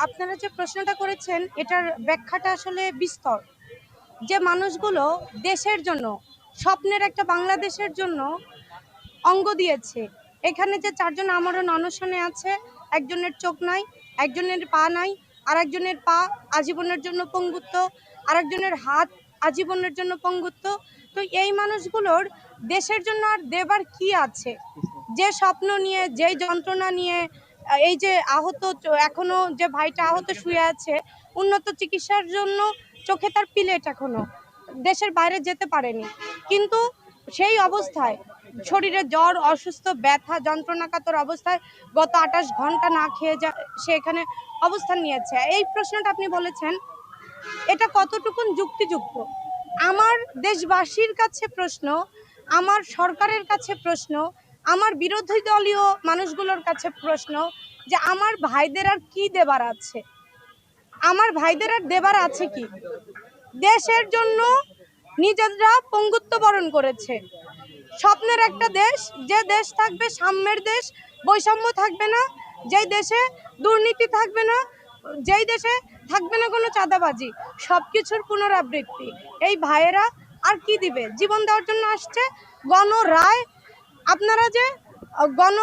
আপনারা যে প্রশ্নটা করেছেন এটার ব্যাখ্যাটা আসলে বিস্তর। যে মানুষগুলো দেশের জন্য, স্বপ্নের একটা বাংলাদেশের জন্য অঙ্গ দিয়েছে। এখানে যে ৪ জন আমরণ অনশনে আছে, একজনের চোখ নাই, একজনের পা নাই, আরেকজনের পা আজীবনের জন্য পঙ্গুত্ব, আরেকজনের হাত আজীবনের জন্য পঙ্গুত্ব। তো এই মানুষগুলোর দেশের জন্য আর দেবার কি আছে? যে স্বপ্ন নিয়ে, যেই যন্ত্রণা নিয়ে এই যে আহত, এখনো যে ভাইটা আহত শুয়ে আছে, উন্নত চিকিৎসার জন্য চোখে তার প্লেট এখনো দেশের বাইরে যেতে পারেনি, কিন্তু সেই অবস্থায় শরীরে জ্বর, অসুস্থ, ব্যথা, যন্ত্রণাকাতর অবস্থায় গত ২৮ ঘন্টা না খেয়ে সে এখানে অবস্থান নিয়েছে। এই প্রশ্নটা আপনি বলেছেন, এটা কতটুকুন যুক্তিযুক্ত? আমার দেশবাসীর কাছে প্রশ্ন, আমার সরকারের কাছে প্রশ্ন, আমার বিরোধী দলীয় মানুষগুলোর কাছে প্রশ্ন, যে আমার ভাইদের আর কি দেবার আছে? আমার ভাইদের আর দেবার আছে কি? দেশের জন্য নিজেরা পঙ্গুত্ব বরণ করেছে। স্বপ্নের একটা দেশ, যে দেশ থাকবে সাম্যের দেশ, বৈষম্য থাকবে না, যেই দেশে দুর্নীতি থাকবে না, যেই দেশে থাকবে না কোনো চাঁদাবাজি, সবকিছুর পুনরাবৃত্তি। এই ভাইয়েরা আর কি দিবে? জীবন দেওয়ার জন্য আসছে। গণরায়, আপনারা যে গণ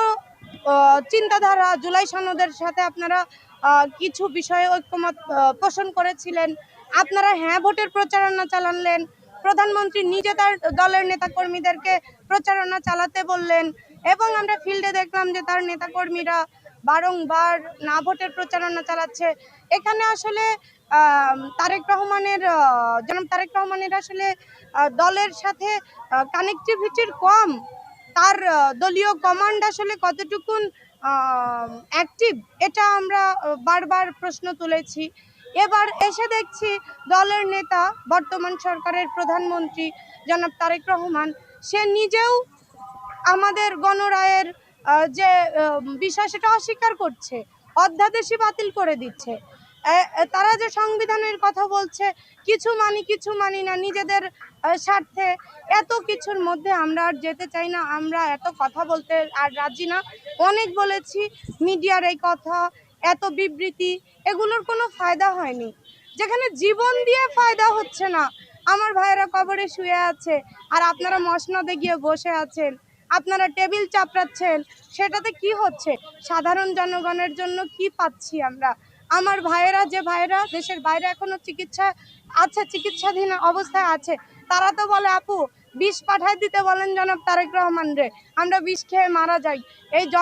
চিন্তাধারা, জুলাই সনদের সাথে আপনারা কিছু বিষয়ে ঐক্যমত পোষণ করেছিলেন, আপনারা হ্যাঁ ভোটের প্রচারণা চালালেন, প্রধানমন্ত্রী নিজে তার দলের নেতাকর্মীদেরকে প্রচারণা চালাতে বললেন, এবং আমরা ফিল্ডে দেখলাম যে তার নেতাকর্মীরা বারংবার না ভোটের প্রচারণা চালাচ্ছে। এখানে আসলে জনাব তারেক রহমানের আসলে দলের সাথে কানেক্টিভিটির কম, তার দলীয় কমান্ড আসলে কতটুকুন অ্যাক্টিভ, এটা আমরা বারবার প্রশ্ন তুলেছি। এবার এসে দেখছি দলের নেতা, বর্তমান সরকারের প্রধানমন্ত্রী জনাব তারেক রহমান, সে নিজেও আমাদের গণরায়ের যে বিষয় সেটা অস্বীকার করছে, অধ্যাদেশই বাতিল করে দিচ্ছে। তারা যে সংবিধানের কথা বলছে, কিছু মানি কিছু মানি না, নিজেদের স্বার্থে। এত কিছুর মধ্যে আমরা আর যেতে চাই না, আমরা এত কথা বলতে আর রাজি না। অনেক বলেছি, মিডিয়ার এই কথা, এত বিবৃতি, এগুলোর কোনো ফায়দা হয়নি। যেখানে জীবন দিয়ে ফায়দা হচ্ছে না, আমার ভাইয়েরা কবরে শুয়ে আছে, আর আপনারা মসনদে গিয়ে বসে আছেন, আপনারা টেবিল চাপড়াচ্ছেন, সেটাতে কি হচ্ছে? সাধারণ জনগণের জন্য কি পাচ্ছি আমরা? আমার ভাইয়েরা, যে ভাইয়েরা দেশের বাইরে এখনো চিকিৎসাধীন অবস্থায় আছে, তারা তো বলে, আপু বিষ পাঠায় দিতে বলেন জনাব তারেক রহমান রে, আমরা বিষ খেয়ে মারা যাই। এই